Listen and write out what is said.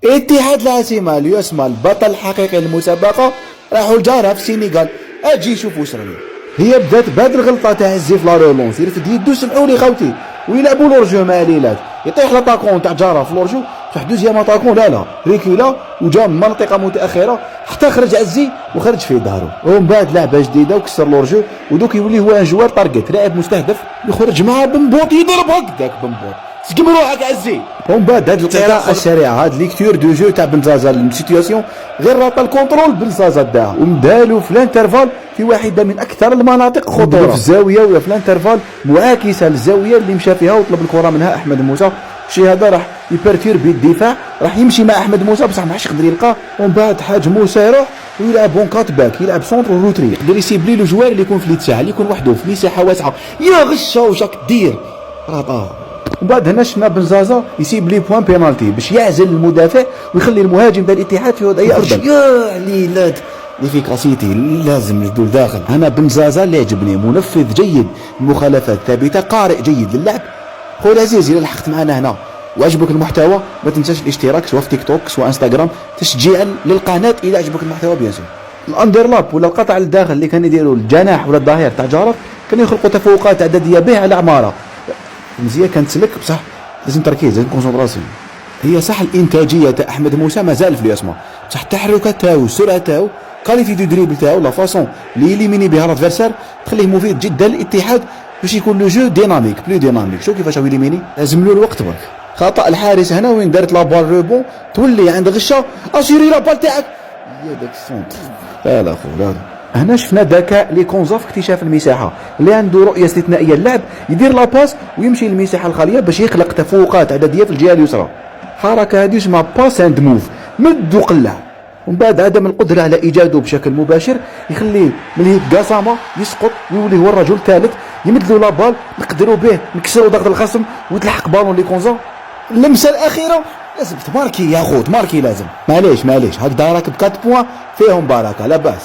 اتحاد العاصمة اليوسما البطل الحقيقي للمسابقة راحوا لجارها في السينغال. اجي شوف واش راه هي بدات بهاد الغلطة تاع الزي في لا رولونس، يرفد يدو سمعولي خوتي ويلعبوا لورجو مع ليلات، يطيح لاطاكون تاع جارها في لورجو صح دوزيام اتاكون لا ريكولا وجا من منطقة متأخرة حتى خرج عزي وخرج في دارو، ومن بعد لعبة جديدة وكسر لورجو ودوك يولي هو ان جوار طارقت لاعب مستهدف يخرج مع بنبوط يضرب هكذاك بنبوط سقم روحك عزي. ومن بعد هاد القراءة السريعة هاد ليكتور دو جو تاع بنزازا للسيتياسيون غير راطا الكونترول بنزازا داها ومدالو في الانترفال في واحدة من أكثر المناطق خطورة في الزاوية ولا في الانترفال معاكسة للزاوية اللي مشى فيها وطلب الكرة منها أحمد موسى. الشيء هذا راح يبرتير بالدفاع، راح يمشي مع أحمد موسى بصح ما يقدر يلقاه. ومن بعد حاج موسى يروح ويلعب بون كات باك، يلعب سونتر روتري يقدر يسيبلي له جوار اللي يكون في الاتساع اللي يكون وحده في مساحة واسعة يا غشة وشاك دير راه. ومن بعد هنا شفنا بنزازا يسيب لي بوان بينالتي باش يعزل المدافع ويخلي المهاجم تاع الاتحاد في وضعيه افضل. يا ليلات ليفيكاسيتي لازم ندول داخل. انا بنزازا اللي عجبني منفذ جيد، مخالفات ثابته، قارئ جيد للعب. خويا العزيز اذا لحقت معنا هنا وعجبك المحتوى ما تنساش الاشتراك سواء في تيك توك سواء انستغرام تشجيعا للقناه. اذا عجبك المحتوى بيان سور الاندرلاب ولا القطع للداخل اللي كان يديروا الجناح ولا الظهير تاع جارف كانوا يخلقوا تفوقات عدديه به على عماره مزيان كانت تسلك بصح لازم تركيز لازم كونسونطراسيون. هي صح الانتاجيه تاع احمد موسى مازال في اليوسما بصح التحركات تاعو السرعه تاعو كاليتي دو دريبل تاعو لا فاصون اللي يليميني بها الادفيرسير تخليه مفيد جدا للاتحاد باش يكون لو جو ديناميك بلو ديناميك. شوف كيفاش هو يليميني لازم له الوقت برك. خطا الحارس هنا وين دارت لا بال روبون تولي عند غشه اسيري لا بال تاعك يا داك السونتر لا خو لا. هنا شفنا ذكاء لكونزا في اكتشاف المساحه اللي عنده رؤيه استثنائيه للعب يدير لاباس ويمشي للمساحه الخاليه باش يخلق تفوقات عدديه في الجهه اليسرى. حركه هذه اسمها باس اند موف مد وقلع. ومن بعد عدم القدره على ايجاده بشكل مباشر يخليه من هيك قاسامه يسقط ويولي هو الرجل الثالث يمد له لابال نقدروا به نكسروا ضغط الخصم وتلحق بالون لكونزا. اللمسه الاخيره لازم تماركي يا خو تماركي لازم معليش هكذا راك ب 4 بوان فيهم بركه لا باس.